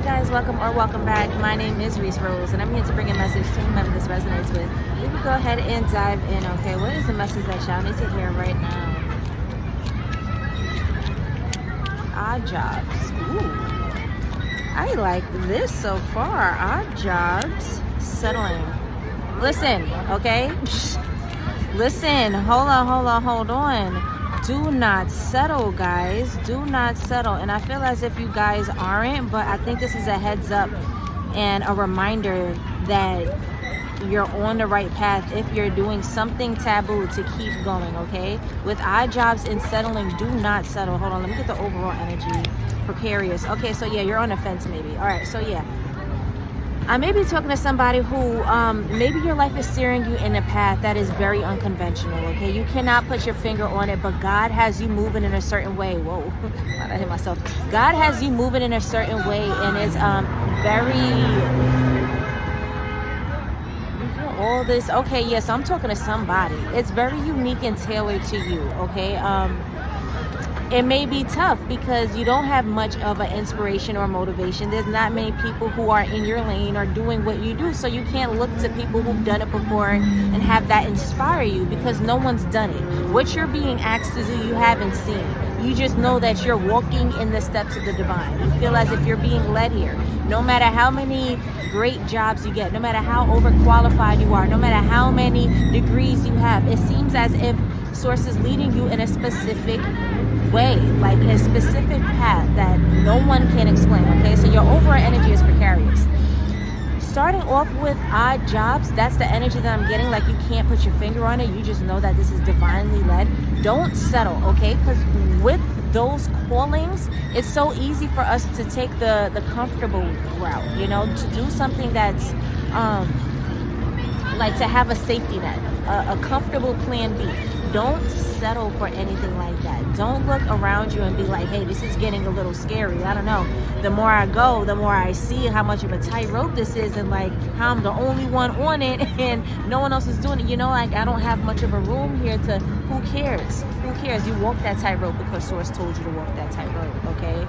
guys, welcome back. My name is Rees and I'm here to bring a message to whomever this resonates with. We can go ahead and dive in. Okay, what is the message that y'all need to hear right now? Odd jobs. Ooh, I like this so far. Odd jobs, settling. Listen, okay? Listen, hold on. Do not settle, guys. Do not settle. And I feel as if you guys aren't, but I think this is a heads up and a reminder that you're on the right path if you're doing something taboo to keep going, okay? With odd jobs and settling, do not settle. Hold on, let me get the overall energy. Precarious. Okay, so yeah, you're on the fence maybe. All right, so yeah. I may be talking to somebody who maybe your life is steering you in a path that is very unconventional, okay? You cannot put your finger on it, but God has you moving in a certain way. Whoa, I hit myself. God has you moving in a certain way, and it's all this. Okay, yes, I'm talking to somebody. It's very unique and tailored to you, okay? It may be tough because you don't have much of an inspiration or motivation. There's not many people who are in your lane or doing what you do, so you can't look to people who've done it before and have that inspire you because no one's done it. What you're being asked to do, you haven't seen. You just know that you're walking in the steps of the divine. You feel as if you're being led here. No matter how many great jobs you get, no matter how overqualified you are, no matter how many degrees you have, it seems as if Source is leading you in a specific way, like a specific path that no one can explain, okay? So your overall energy is precarious. Starting off with odd jobs, that's the energy that I'm getting, like you can't put your finger on it, you just know that this is divinely led. Don't settle, okay? Because with those callings, it's so easy for us to take the comfortable route, you know, to do something that's like to have a safety net, a comfortable plan B. Don't settle for anything like that. Don't look around you and be like, hey, this is getting a little scary. I don't know. The more I go, the more I see how much of a tightrope this is and like how I'm the only one on it and no one else is doing it. You know, like I don't have much of a room here to, who cares? Who cares? You walk that tightrope because Source told you to walk that tightrope, okay?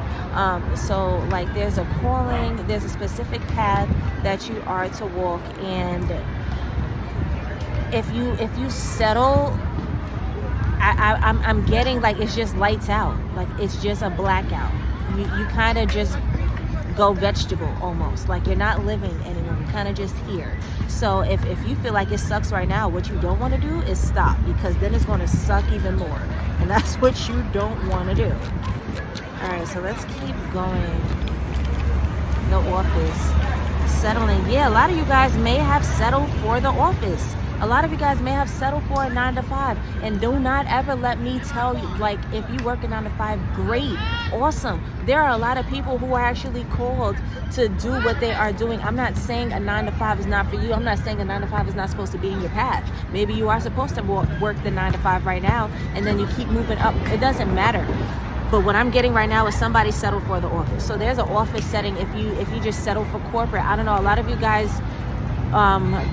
So like there's a calling, there's a specific path that you are to walk, and if you settle, I'm getting like it's just lights out, like it's just a blackout. You kind of just go vegetable almost, like you're not living anymore. You're kind of just here. So if you feel like it sucks right now, what you don't want to do is stop, because then it's going to suck even more, and that's what you don't want to do. All right, so let's keep going. The office, settling. Yeah, a lot of you guys may have settled for the office. A lot of you guys may have settled for a 9-to-5, and do not ever let me tell you, like, if you work a 9-to-5, great, awesome. There are a lot of people who are actually called to do what they are doing. I'm not saying a 9-to-5 is not for you. I'm not saying a 9-to-5 is not supposed to be in your path. Maybe you are supposed to work the 9-to-5 right now, and then you keep moving up. It doesn't matter. But what I'm getting right now is somebody settled for the office. So there's an office setting. If you just settle for corporate, I don't know, a lot of you guys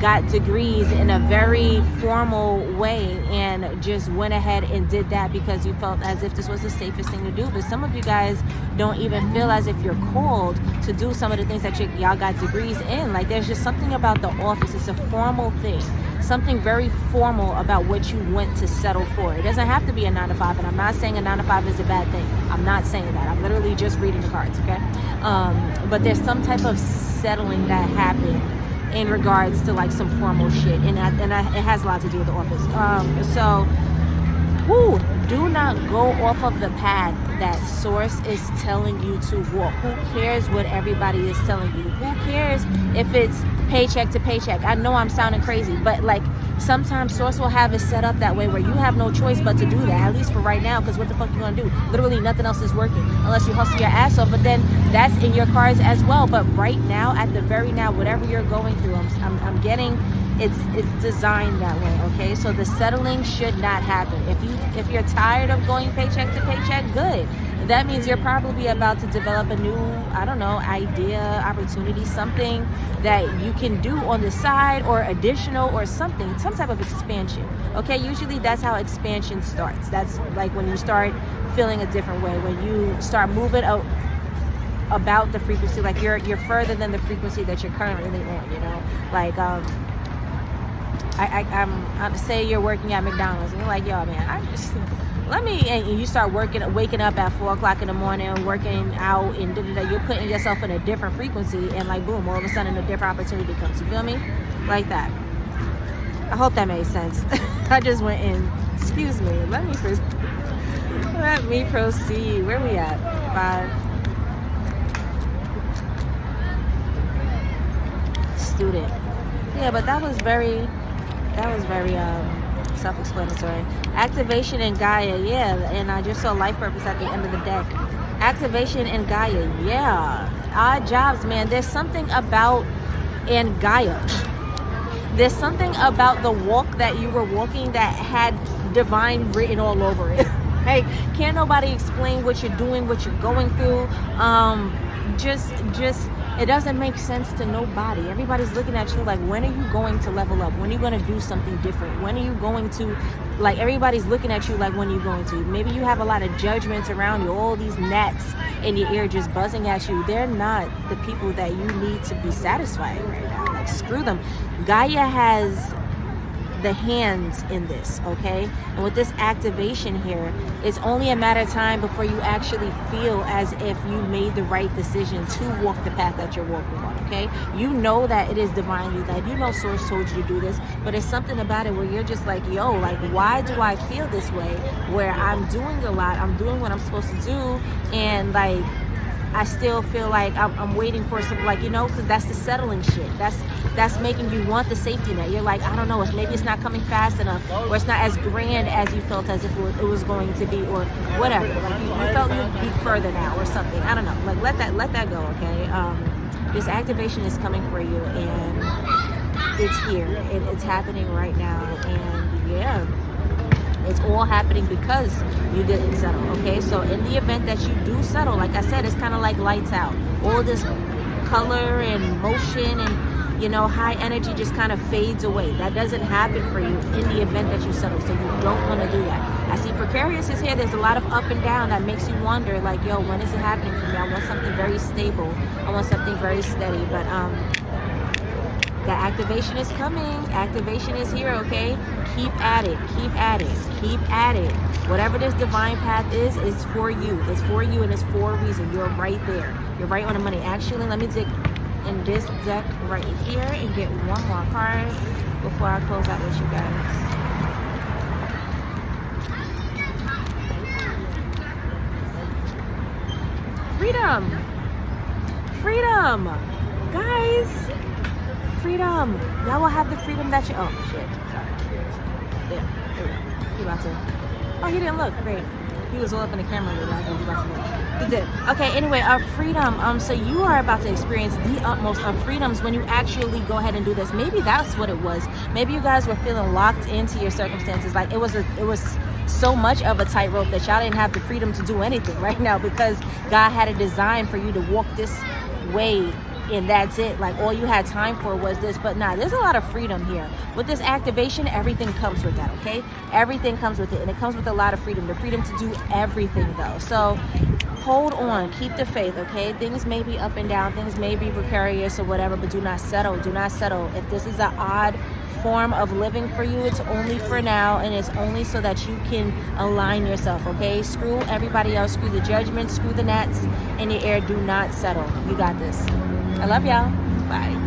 got degrees in a very formal way and just went ahead and did that because you felt as if this was the safest thing to do. But some of you guys don't even feel as if you're called to do some of the things that y'all got degrees in. Like there's just something about the office. It's a formal thing, something very formal about what you went to settle for. It doesn't have to be a 9-to-5, and I'm not saying a 9-to-5 is a bad thing. I'm not saying that. I'm literally just reading the cards, okay? But there's some type of settling that happened in regards to like some formal shit, and it has a lot to do with the office. Do not go off of the path that Source is telling you to walk. Who cares what everybody is telling you? Who cares if it's paycheck to paycheck? I know I'm sounding crazy, but like sometimes Source will have it set up that way where you have no choice but to do that, at least for right now, because what the fuck you gonna do? Literally nothing else is working unless you hustle your ass off, but then that's in your cards as well. But right now, at the very now, whatever you're going through, I'm getting it's designed that way, okay? So the settling should not happen. If you're tired of going paycheck to paycheck, good. That means you're probably about to develop a new, I don't know, idea, opportunity, something that you can do on the side or additional or something, some type of expansion, okay? Usually that's how expansion starts. That's like when you start feeling a different way, when you start moving about the frequency, like you're further than the frequency that you're currently on, you know. Like I'm say you're working at McDonald's and you're like, yo man, I just let me, and you start waking up at 4 o'clock in the morning, working out, and you're putting yourself in a different frequency, and like boom, all of a sudden a different opportunity comes. You feel me? Like that. I hope that made sense. I just went in. Excuse me. Let me proceed. Where we at? 5. Student. Yeah, but that was very self-explanatory. Activation in Gaia, yeah, and I just saw life purpose at the end of the deck. Activation in Gaia, yeah. Odd jobs, man. There's something about in Gaia. There's something about the walk that you were walking that had divine written all over it. Like, can't nobody explain what you're doing, what you're going through. Just it doesn't make sense to nobody. Everybody's looking at you like, when are you going to level up? When are you going to do something different? When are you going to, like, everybody's looking at you like, when are you going to? Maybe you have a lot of judgments around you, all these gnats in your ear just buzzing at you. They're not the people that you need to be satisfied right now. Like, screw them. Gaia has the hands in this, okay? And with this activation here, it's only a matter of time before you actually feel as if you made the right decision to walk the path that you're walking on, okay? You know that it is divinely led. You know Source told you to do this, but it's something about it where you're just like, yo, like, why do I feel this way? Where I'm doing a lot, I'm doing what I'm supposed to do, and like, I still feel like I'm waiting for some, like, you know, because that's the settling shit. That's making you want the safety net. You're like, I don't know, maybe it's not coming fast enough, or it's not as grand as you felt as if it was going to be, or whatever. Like you felt you'd be further now, or something. I don't know. Like, let that go, okay? This activation is coming for you, and it's here. It's happening right now, and yeah. It's all happening because you didn't settle, okay? So in the event that you do settle, like I said, it's kind of like lights out. All this color and motion and, you know, high energy just kind of fades away. That doesn't happen for you in the event that you settle, so you don't want to do that. I see precarious is here. There's a lot of up and down that makes you wonder, like, yo, when is it happening for me? I want something very stable. I want something very steady, but the activation is coming. Activation is here, okay? Keep at it. Keep at it. Keep at it. Whatever this divine path is, it's for you. It's for you, and it's for a reason. You're right there. You're right on the money. Actually, let me dig in this deck right here and get one more card before I close out with you guys. Freedom. Freedom. Guys. Freedom. Y'all will have the freedom that you... Oh, shit. Sorry. There we go. He about to... Oh, he didn't look. Great. He was all up in the camera. He about to look. He did. Okay, anyway, freedom. So you are about to experience the utmost of freedoms when you actually go ahead and do this. Maybe that's what it was. Maybe you guys were feeling locked into your circumstances. Like, it was so much of a tightrope that y'all didn't have the freedom to do anything right now, because God had a design for you to walk this way, and that's it. Like, all you had time for was this. But nah, there's a lot of freedom here. With this activation, everything comes with that, okay? Everything comes with it, and it comes with a lot of freedom. The freedom to do everything, though. So hold on, keep the faith, okay? Things may be up and down, things may be precarious or whatever, but do not settle. Do not settle. If this is an odd form of living for you, it's only for now, and it's only so that you can align yourself, okay? Screw everybody else. Screw the judgment. Screw the gnats in your air. Do not settle. You got this. I love y'all. Bye.